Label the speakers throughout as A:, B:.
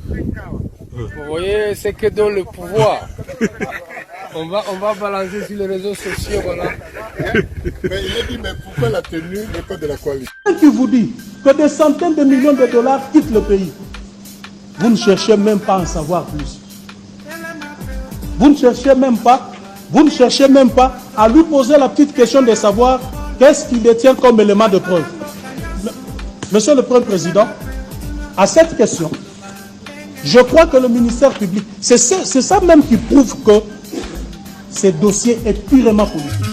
A: Vous voyez, c'est que dans le pouvoir. On va balancer sur les réseaux sociaux, voilà.
B: Mais il a dit, mais pourquoi la tenue n'est pas de la coalition?
C: Qui vous dit que des centaines de millions de dollars quittent le pays? Vous ne cherchez même pas à en savoir plus. Vous ne cherchez même pas à lui poser la petite question de savoir qu'est-ce qu'il détient comme élément de preuve. Monsieur le Premier Président, à cette question, je crois que le ministère public, c'est ça même qui prouve que ce dossier est purement politique.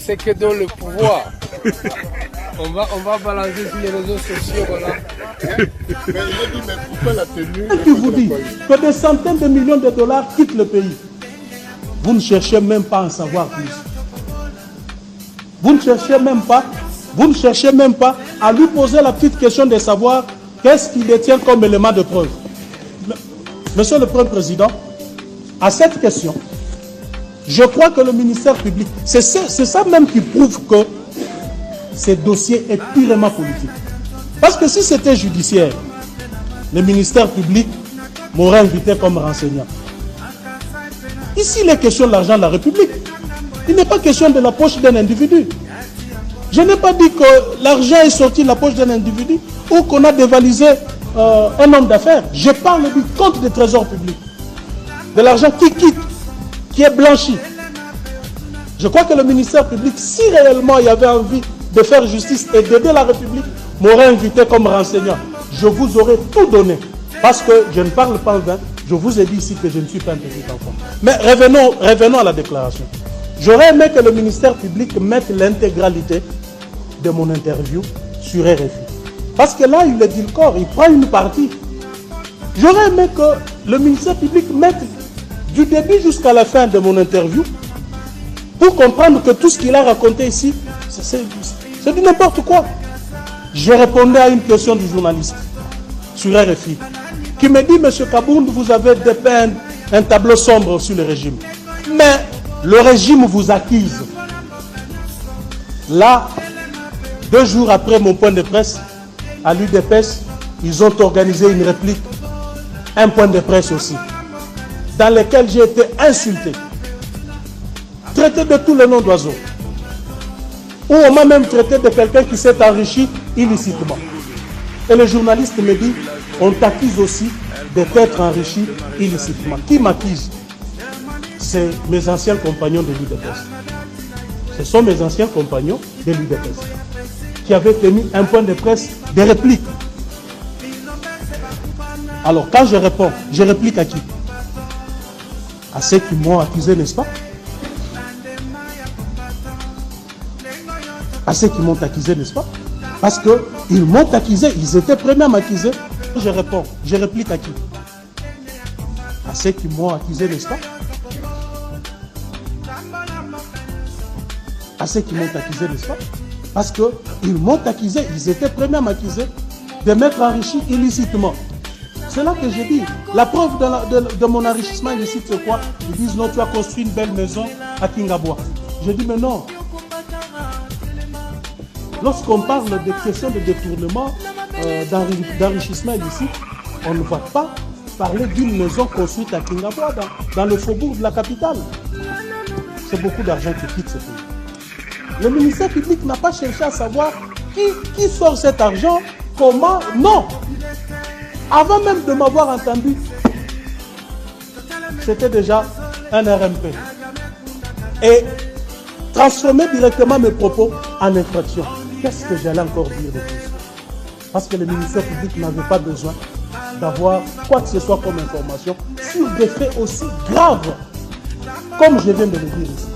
A: C'est que dans le pouvoir. On va balancer sur les réseaux sociaux, voilà.
B: Mais il a dit, mais pourquoi la tenue n'est
C: Qui vous
B: pas de
C: dit
B: la coalition?
C: que des centaines de millions de dollars quittent le pays? Vous ne cherchez même pas à en savoir plus. Vous ne cherchez même pas à lui poser la petite question de savoir qu'est-ce qu'il détient comme élément de preuve. Monsieur le Premier Président, à cette question, je crois que le ministère public, c'est ça même qui prouve que ce dossier est purement politique. Parce que si c'était judiciaire, le ministère public m'aurait invité comme renseignant. Ici, il est question de l'argent de la République. Il n'est pas question de la poche d'un individu. Je n'ai pas dit que l'argent est sorti de la poche d'un individu ou qu'on a dévalisé un homme d'affaires. Je parle du compte des trésors publics. De l'argent qui quitte, qui est blanchi. Je crois que le ministère public, si réellement il y avait envie de faire justice et d'aider la République, m'aurait invité comme renseignant. Je vous aurais tout donné. Parce que je ne parle pas en vain. Je vous ai dit ici que je ne suis pas un petit enfant. Mais revenons à la déclaration. J'aurais aimé que le ministère public mette l'intégralité de mon interview sur RFI. Parce que là, il est dit le corps, il prend une partie. J'aurais aimé que le ministère public mette du début jusqu'à la fin de mon interview pour comprendre que tout ce qu'il a raconté ici, c'est du n'importe quoi. Je répondais à une question du journaliste sur RFI qui me dit, Monsieur Kabound, vous avez dépeint un tableau sombre sur le régime. Mais le régime vous accuse. Là, 2 jours après mon point de presse, à l'UDPS, ils ont organisé une réplique, un point de presse aussi, dans lequel j'ai été insulté, traité de tous les noms d'oiseaux. Ou on m'a même traité de quelqu'un qui s'est enrichi illicitement. Et le journaliste me dit, on t'accuse aussi de t'être enrichi illicitement. Qui m'accuse? C'est mes anciens compagnons de l'UDPS. Ce sont mes anciens compagnons de l'UDPS qui avaient tenu un point de presse de réplique. Alors quand je réponds, je réplique à qui? À ceux qui m'ont accusé, n'est-ce pas? À ceux qui m'ont accusé, n'est-ce pas? Parce qu'ils m'ont accusé, ils étaient premiers à m'accuser. Je réponds, je réplique à qui? À ceux qui m'ont accusé, n'est-ce pas? À ceux qui m'ont accusé, n'est-ce pas? Parce qu'ils m'ont accusé, ils étaient premiers à m'accuser de m'être enrichi illicitement. C'est là que je dis, la preuve de mon enrichissement illicite, c'est quoi? Ils disent non, tu as construit une belle maison à Kingaboua. Je dis mais non. Lorsqu'on parle des questions de détournement, d'enrichissement illicite, on ne va pas parler d'une maison construite à Kingabwa, dans le faubourg de la capitale. C'est beaucoup d'argent qui quitte ce pays. Le ministère public n'a pas cherché à savoir qui sort cet argent, comment, non. Avant même de m'avoir entendu, c'était déjà un RMP. Et transformer directement mes propos en infraction. Qu'est-ce que j'allais encore dire de plus? Parce que le ministère public n'avait pas besoin d'avoir quoi que ce soit comme information sur des faits aussi graves, comme je viens de le dire ici.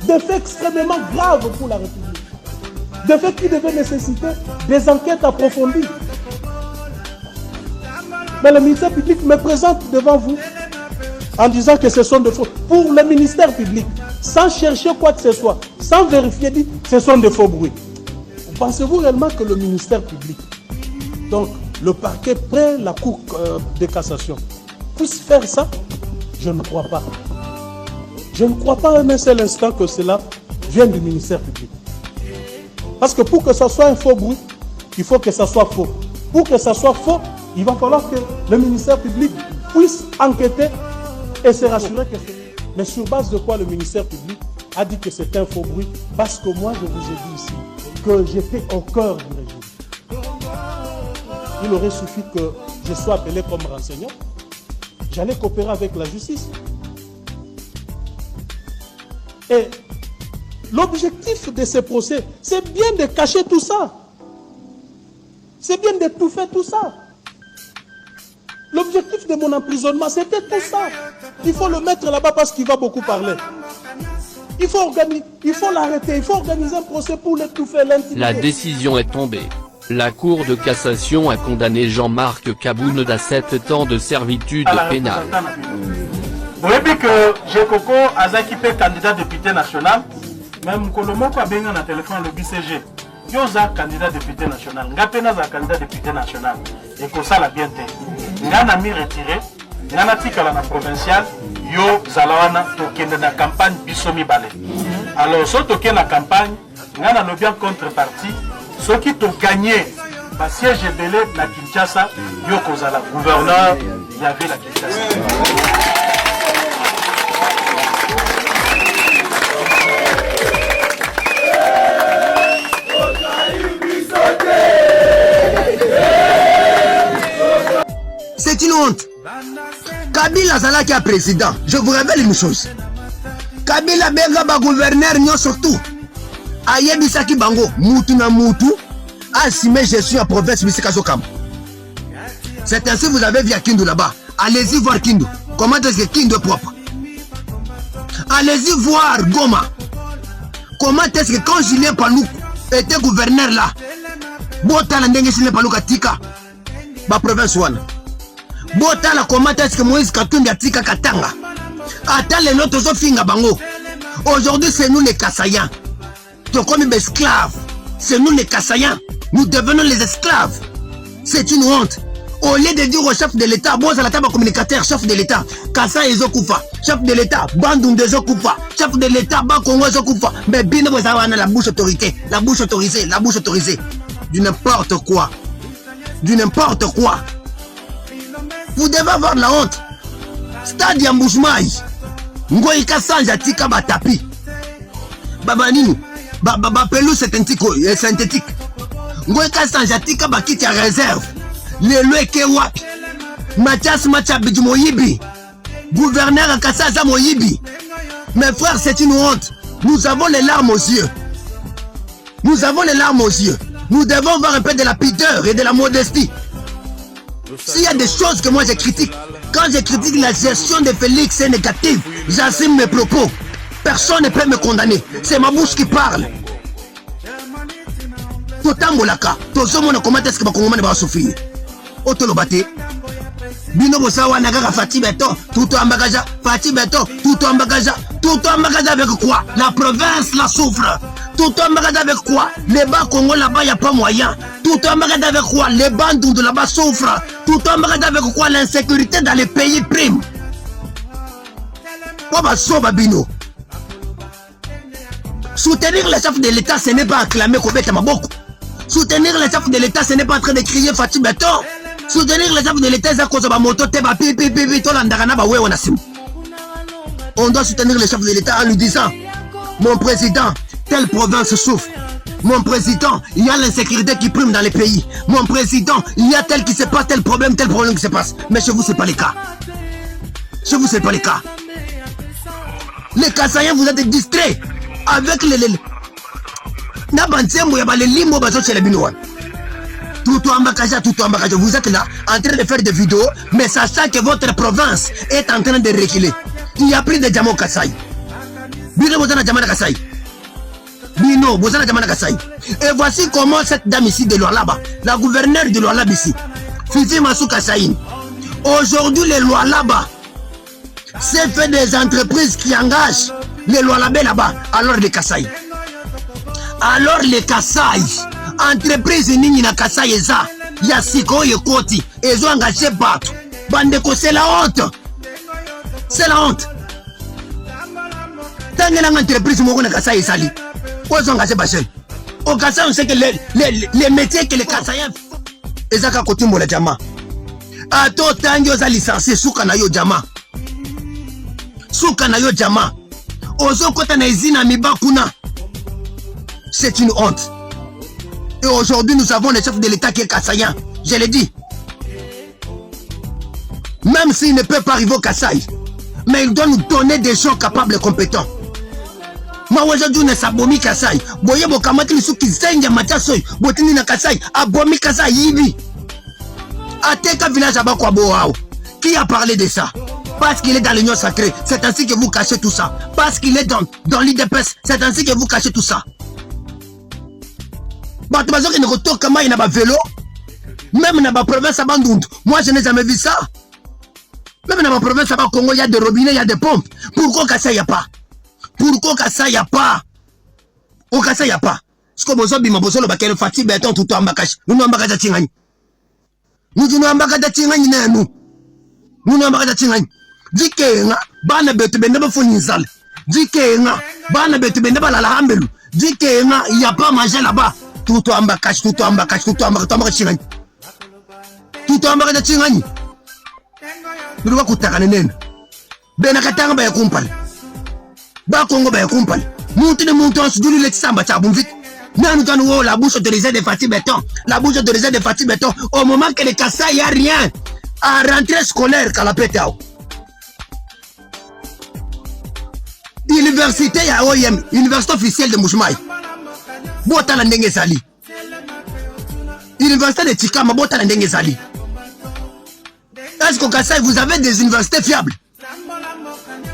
C: Des faits extrêmement graves pour la République. Des faits qui devaient nécessiter des enquêtes approfondies. Mais le ministère public me présente devant vous en disant que ce sont des faux. Pour le ministère public, sans chercher quoi que ce soit, sans vérifier, dit ce sont des faux bruits. Pensez-vous réellement que le ministère public, donc le parquet près la cour de cassation, puisse faire ça? Je ne crois pas. Je ne crois pas un seul instant que cela vienne du ministère public. Parce que pour que ça soit un faux bruit, il faut que ça soit faux. Pour que ça soit faux, il va falloir que le ministère public puisse enquêter et se rassurer que c'est... Mais sur base de quoi le ministère public a dit que c'est un faux bruit? Parce que moi, je vous ai dit ici que j'étais au cœur du régime. Il aurait suffi que je sois appelé comme renseignant. J'allais coopérer avec la justice. Et l'objectif de ces procès, c'est bien de cacher tout ça. C'est bien d'étouffer tout ça. L'objectif de mon emprisonnement, c'était tout ça. Il faut le mettre là-bas parce qu'il va beaucoup parler. Il faut l'arrêter, il faut organiser un procès pour l'étouffer, l'intimider.
D: La décision est tombée. La Cour de cassation a condamné Jean-Marc Kaboun à 7 ans de servitude pénale.
E: Vous voyez que Jekoko Azaki peut candidat député national, même Kolomoko a bien un téléphone le BCG. Yoza candidat député national, Ngapena za candidat député national. Et que ça la bien té. Ngana mi retiré, Ngana tika la provincial, yo zalawana tokende na campagne bisomi balé. Alors so tokende na campagne, Ngana no bien contrepartie, ceux qui t'ont gagné, bah siège belé na Kinshasa, yo kozala gouverneur, il y avait la Kinshasa.
F: C'est une honte. Kabila Zala qui est président. Je vous révèle une chose. Kabila benga ba gouverneur nyo surtout. Ayebisaki bango mutu na mutu. Asime gestion à province Bisika Sokam. C'est ainsi vous avez vu à Kindu là-bas. Allez-y voir Kindu. Comment est-ce que Kindu est propre? Allez-y voir Goma. Comment est-ce que quand Julien Paloukou était gouverneur là, Botala ndenge Julien Paloukou atika ba province wana. Botala comment est-ce que Moïse Katumbi atika Katanga. Ata les notes zo finga bango. Aujourd'hui c'est nous les Kassayans. Donc comme des esclaves. C'est nous les Kassayans. Nous devenons les esclaves. C'est une honte. Au lieu de dire au chef de l'État, bon, c'est la table communicateur, chef de l'État, Kassa et Zokoufa, chef de l'État, Bandoum de Zokoufa, chef de l'État, Bakongo Zokoufa, mais bien vous avez la bouche autorisée, la bouche autorisée, la bouche autorisée. Du n'importe quoi. Du n'importe quoi. Vous devez avoir la honte. Stade Yambouchmaï, Ngoï Kassanja Tika Batapi, Babaninu, Babapelou synthétique. Ngoï Kassanja Tika Bakiti à réserve. Le Loeke Wapi, Mathias Machabidj Moyibi, gouverneur à Kassaza Moyibi. Mes frères, c'est une honte. Nous avons les larmes aux yeux. Nous avons les larmes aux yeux. Nous devons avoir un peu de la pudeur et de la modestie. S'il y a des choses que moi je critique, quand je critique la gestion de Félix, c'est négatif. J'assume mes propos. Personne ne peut me condamner. C'est ma bouche qui parle. Totambolaka, Tozomona, comment est-ce que Bakongomane va souffrir? Otolobate Bino Bosawa Nagara Fati Beton, tout en bagage, Fati Beton, tout en bagage avec quoi? La province la souffre. Tout en bagage avec quoi? Les bas Congo là-bas, il n'y a pas moyen. Tout en bagage avec quoi? Les bandits de là-bas souffrent. Tout en bagage avec quoi? L'insécurité dans les pays prime. Papa Soba Bino. Soutenir les chefs de l'État, ce n'est pas acclamer Kobeta Maboko. Soutenir les chefs de l'État, ce n'est pas en train de crier Fatih Beton. Soutenir les chefs de l'État, c'est quoi moto, teba, pipi, tolandagana, bah ouais, on a sim. On doit soutenir les chefs de l'État en lui disant, mon président, telle province souffre. Mon président, il y a l'insécurité qui prime dans les pays. Mon président, il y a tel qui se passe, tel problème qui se passe. Mais chez vous, ce n'est pas le cas. Chez vous, ce n'est pas le cas. Les Kassaïens, vous êtes distraits avec les limos, tout en bagage. Vous êtes là en train de faire des vidéos, mais sachant que votre province est en train de reculer. Il n'y a plus de diamants au Kasaï. Bino, vous avez diamants au Kasaï. Bino, vous avez diamants au Kasaï. Et voici comment cette dame ici de Lualaba, la gouverneure de Lualaba ici, Fifi Massou Kassaï. Aujourd'hui, les Lualaba, c'est fait des entreprises qui engagent les Lualabais là-bas, alors les Kasaï. Alors les Kasaï, entreprise nini na Kasaï eza, Yasiko Yekoti, ils ont engagé partout. Bandeko, c'est la honte. C'est la honte. Tant que l'entreprise m'a Kasaï sali, ils ont engagé Bachel. Au Kasaï, on sait que les métiers que les Kasaïens font, ils ont côté mon jama. A tout temps, ils ont licencié Soukana yo jama. Soukana yo jama. Ozo kota na izina mibakuna. C'est une honte. Et aujourd'hui, nous avons le chef de l'État qui est Kassaïen. Je l'ai dit. Même s'il ne peut pas arriver au Kasaï, mais il doit nous donner des gens capables et compétents. Moi, aujourd'hui, ne s'abomi Kasaï. Boye bokamati lisuki zenga machasoy. Botini na Kasaï. Abomi Kasaï yibi. Ateka village à Bakwabo. Qui a parlé de ça? Parce qu'il est dans l'union sacrée. C'est ainsi que vous cachez tout ça. Parce qu'il est dans l'IDPS. C'est ainsi que vous cachez tout ça. Vélo, même dans ma province à Bandundu, moi je n'ai jamais vu ça. Même dans ma province à Congo, il y a des robinets, il y a des pompes. Pourquoi ça il n'y a pas? Pourquoi ça il n'y a pas? Au Kassa il n'y a pas. Ce que vous avez dit, vous avez dit, Fatih Beton tout en bagage. Nous n'avons pas de tingani. Nous n'avons pas de tingani. Nous n'avons pas de tingani. Dis que bana betu benda fonisal. Dis que bana betu benda la hambelu. Dis que il n'y a pas manger là-bas. Tout en bagage, tout en bagage, tout en bagage tingani. Tout en bagage tingani. Nous devons kutaka nene. Benakatanga ba yakumpal. Ba Congo ba yakumpal. Monte de montant sur le samba tchabou vite. Nous avons la bouche autorisée de Fatih Beton. La bouche autorisée de Fatih Beton. Au moment que les Kassai, il n'y a rien. À rentrée scolaire, qu'à la pétao. Université à OIM, université officielle de Mouchmaï. Bota la ndenge sali. Université de Tikama, bota la ndenge sali. Est-ce qu'au Kassai, vous avez des universités fiables?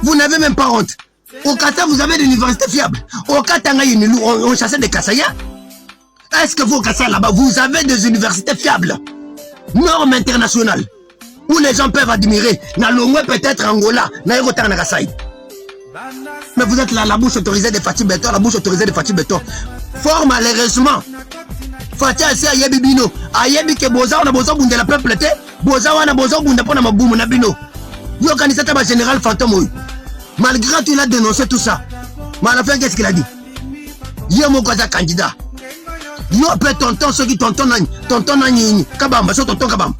F: Vous n'avez même pas honte. Au Kassai, vous avez des universités fiables. Au Katanga, on chassait des Kassaïens. Est-ce que vous, au Kassai, là-bas, vous avez des universités fiables? Normes internationales. Où les gens peuvent admirer. Na Longwe peut-être Angola. Na Yogotang na Kassai. Mais vous êtes là, la bouche autorisée de Fatih Beton, la bouche autorisée de Fatih Beton. Fort malheureusement. Fatih Assi Ayebi Bino. Ayebi ke boza on a besoin de la peuple te. Boza on a besoin de pona maboum na Bino. Yo organisé ba général fantôme. Malgré tout il a dénoncé tout ça. Mais à la fin qu'est-ce qu'il a dit? Yo mon candidat. Yo peut tonton ceux qui tonton nani kabamba so tonton kabamba.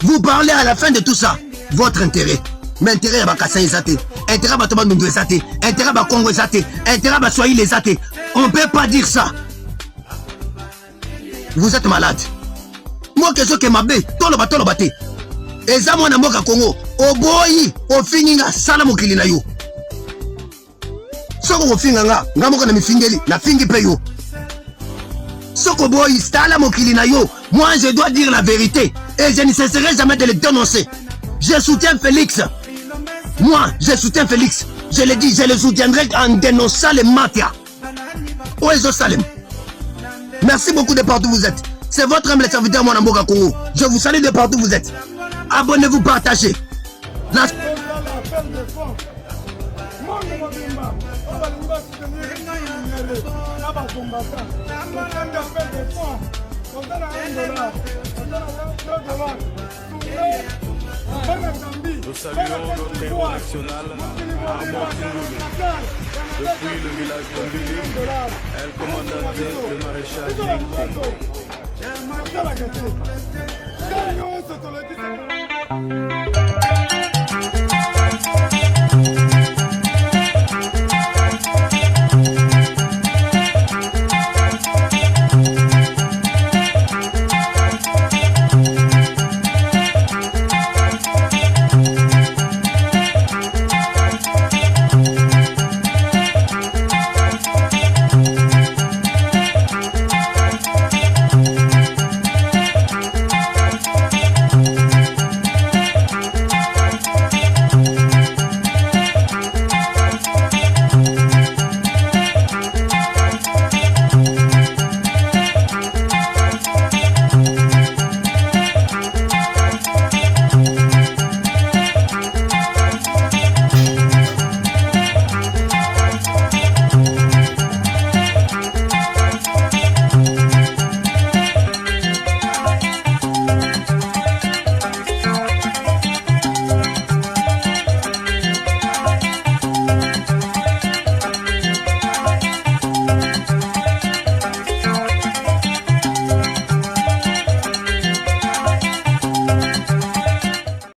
F: Vous parlez à la fin de tout ça. Votre intérêt. Mais intérêt à Bakassaï Zate, intérêt à Batobandoundou Zate, intérêt à Congo Zate, intérêt à Soyi les Zate. On ne peut pas dire ça. Vous êtes malade. Moi, que ce que m'a bé, tolo bate. Et ça, moi, na Congo, au boyi, au fininga, salamo kilina yo. Soko au finanga, ngamoka na mi fingeli, na fingi pe yo. Soko boyi, salamo kilina yo. Moi, je dois dire la vérité. Et je ne cesserai jamais de le dénoncer. Je soutiens Félix. Moi, je soutiens Félix. Je le dis, je le soutiendrai en dénonçant les mafias. Oezo Salem. Merci beaucoup de partout où vous êtes. C'est votre humble serviteur, mon Amboka Congo. Je vous salue de partout où vous êtes. Abonnez-vous, partagez. La...
G: Nous saluons notre héros national, Armand Kindoulou. Depuis le village de Mbili, elle commandait le maréchal Jing Kongo.